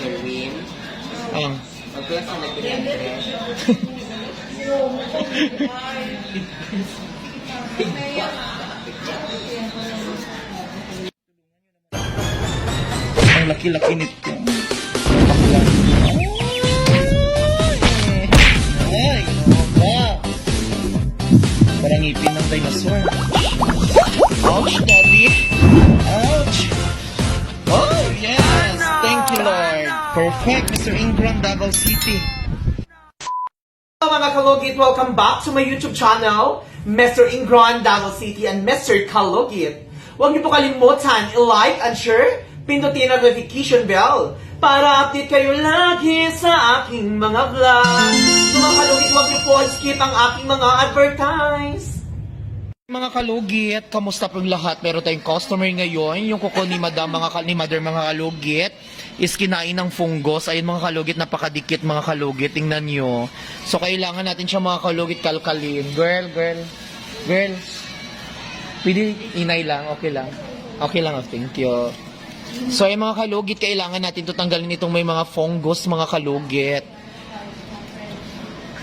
Sherwin. Ang. Magkulas na nagpinag-dress. Ang laki-laki nito. Ay, ba? Parang ngipin ng dinosaur. Ouch, Daddy. Ouch. Oh, yes. Thank you, Lord. Perfect, Mr. Ingram, Davao City. Hello mga kalugit! Welcome back to my YouTube channel, Mr. Ingron, Davao City, and Mr. Kalugit. Huwag niyo po kalimutan i-like and share, pindutin ang notification bell para update kayo lagi sa aking mga vlog. So mga kalugit, huwag niyo po skip ang aking mga advertise. Mga kalugit, kamusta pong lahat? Meron tayong customer ngayon, yung kuko ni Madam, ni Mother mga kalugit, is kinain ng fungus. Ayun mga kalugit, napakadikit mga kalugit, tingnan nyo. So kailangan natin siya mga kalugit kalkalin. Girl. Pwede inay lang, okay lang. Okay lang, thank you. So ayun mga kalugit, kailangan natin ito tanggalin itong may mga fungus mga kalugit.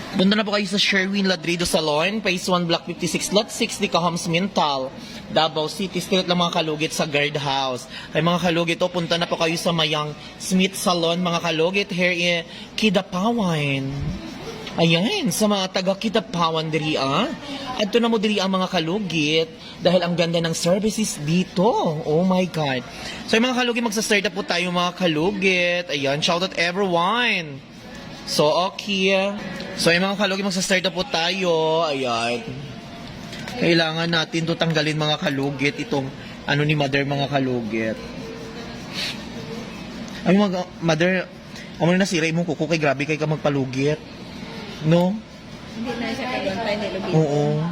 Punta na po kayo sa Sherwin Ladrido Salon, Phase 1, Block 56, Lot 6, Dicahams, Mintal, Davao City. Street lang mga kalugit sa guard house. Ay mga kalugit, punta na po kayo sa Mayang Smith Salon, mga kalugit, here in Kidapawan. Ayan, sa mga taga Kidapawan diri Adto na mo diri ang mga kalugit dahil ang ganda ng services dito. Oh my God. So mga kalugit, magsa-start na po tayo mga kalugit. Ayan, shout out everyone. So, okay. So, yung mga kalugit, magsa-start na po tayo. Ayan. Kailangan natin to tanggalin mga kalugit. Itong, ni Mother mga kalugit. Ay, mga Mother, na siray mong kuko kay grabe kay ka magpalugit. No? Hindi na siya kagantay ni Lubito. Oo.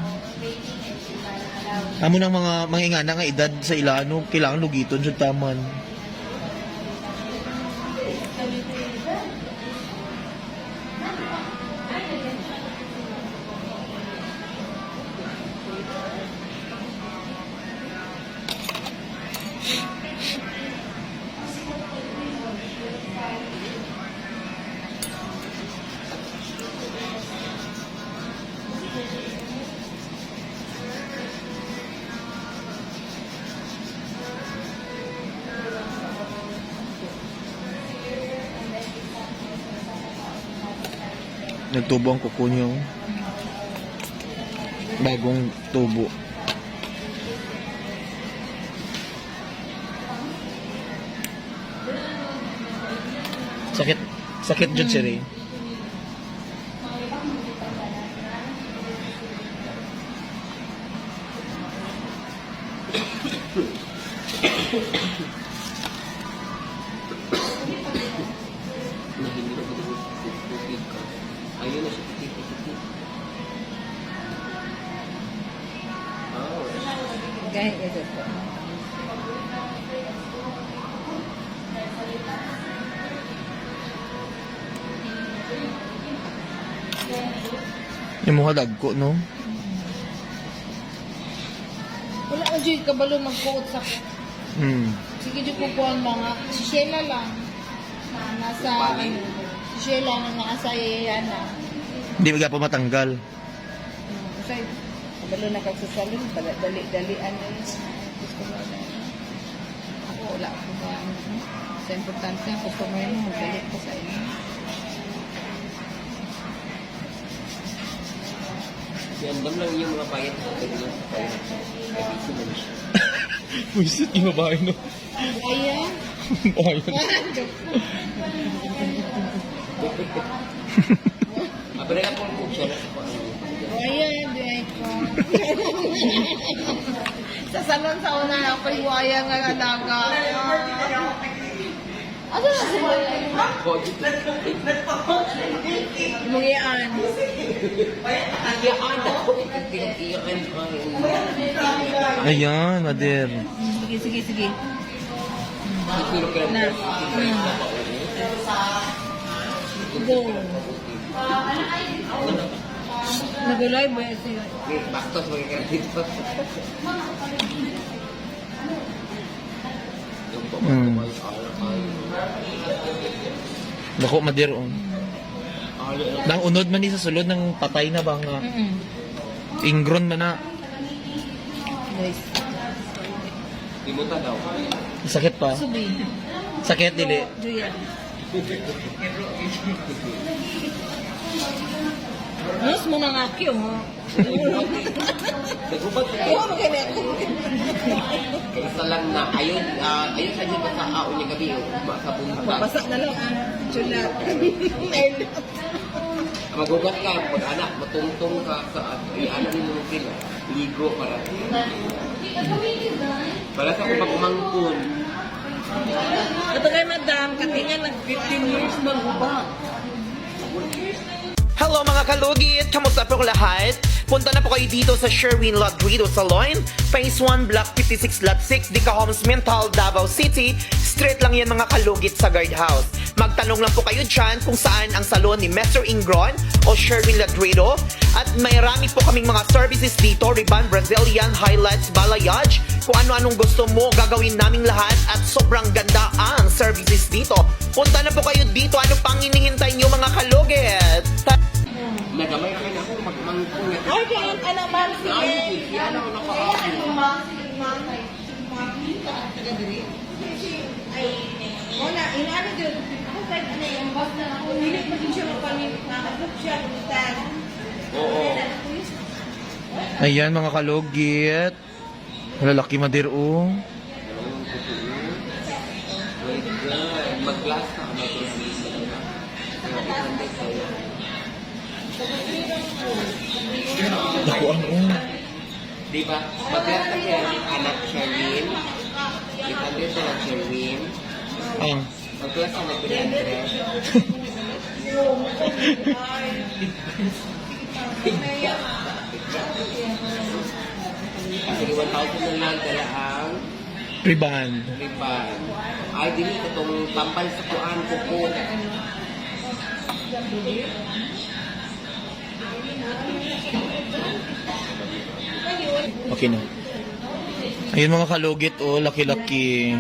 Amo ng mga ingana nga edad sa ilano, kailangan lugiton siya taman. Nagtubo ang kuko niyo. Bagong tubo. Sakit dyan si Ray. Ayun na siya, titik-titik. Oh. Gaya ito po. Yung mga dagko, no? Wala ka dyan kabalo magkuot sa... Sige dyan po po ang mga... Si Sheila lang. Nasa... Si Sheila na nasa Yana. Hindi ba pa matanggal? Kasi kabalo na kagsasalin. Dali-dalian na yun. Gusto mo na. Ako wala ako ba. Sa importante ang customer mo. Magdali ko sa inyo. Andam lang yung mga payat sa pagkakas sa payat. Kabisi na siya. Wisit yung babae, no? Ayan. Ayun. Abra ka pong kung siya na sa pang. Ayan, di ko. Sa salon sa una ako yung waya nga alaga. Ano na si Mungiyaan. Iyaan ako. Iyaan. Ayan, Mother. Sige. Siguro ka Na. na. Go. Nagulay ba yan siya? Bastos magkakala dito. Yung Dako madiron. Nang unod man ni sa sulod ng patay na ba nga. Ingron man na. Guys, Limutan daw. Sakit pa. subi. Sakit dili. Juya. Nus mo na nga kyo, ha? Nagubad ka. Oo, magkaya ako. Isa lang na ayun, ayun sa dito sa aon niya gabi, makabunta. Mabasa na lang, ah. Chulat. Magugat ka, pag anak, matungtong ka sa ano ni mo sila, ligo para. Para sa kung pagumangkon. Ito kay madam, katingan nag 15 years maguba. Hello mga kalugit! Kamusta po lahat? Punta na po kayo dito sa Sherwin Ladrido Salon, Phase 1, Block 56, Lot 6, Dica Homes, Mental, Davao City. Straight lang yan mga kalugit sa guardhouse. Magtanong lang po kayo dyan kung saan ang salon ni Mr. Ingron o Sherwin Ladrido. At marami po kaming mga services dito, Ribbon, Brazilian, highlights, balayage. Kung ano-anong gusto mo, gagawin naming lahat at sobrang ganda ang services dito. Punta na po kayo dito. Ano pang hinihintay nyo mga kalugit? Nagamay ka na ako, magmangkon na. Ay, kaya anak man Ay, yan ako nakaakit. Wala, inaano dyan. Ako kahit ano yung boss na ako, hindi pa din siya mapalit. Nakasap siya, kumitan. Oo. Ayan mga kalugit. Lalaki madir oh. Very good. Mag-glass na, mag-glass na. Naku ano. Diba? Mag-glass na siya, anak Sherwin. Itandit na lang Sherwin. Ang. Mag-glass na nag-glass. Sige, 1,000 na lang dala ang Riban. ribbon. Ay, dili ko itong tampal sa kuan ko po. Okay na. Ayun mga kalugit oh, laki-laki.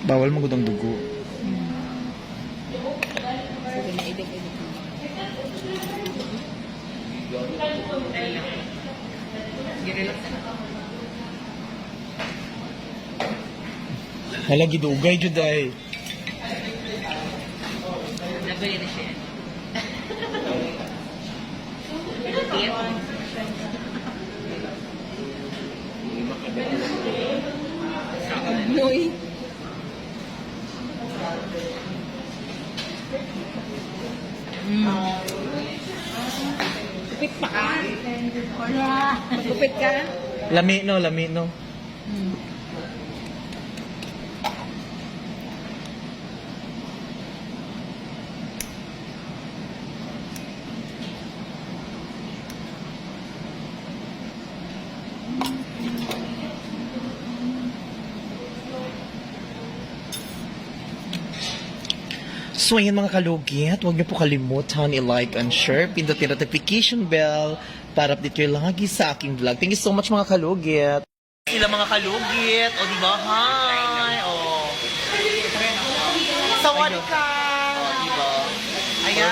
Bawal magudang dugo. Sige na, idik-idik. Hala gidugay jud ay. Noy. Kupit pa ka? Kupit ka? Lami no, lami no. So ayan mga kalugit, huwag niyo po kalimutan i-like and share, pindutin ang notification bell para update kayo lagi sa aking vlog. Thank you so much mga kalugit. Sila mga kalugit, o diba? Hi! O. Sawad ka! O diba? Ayan.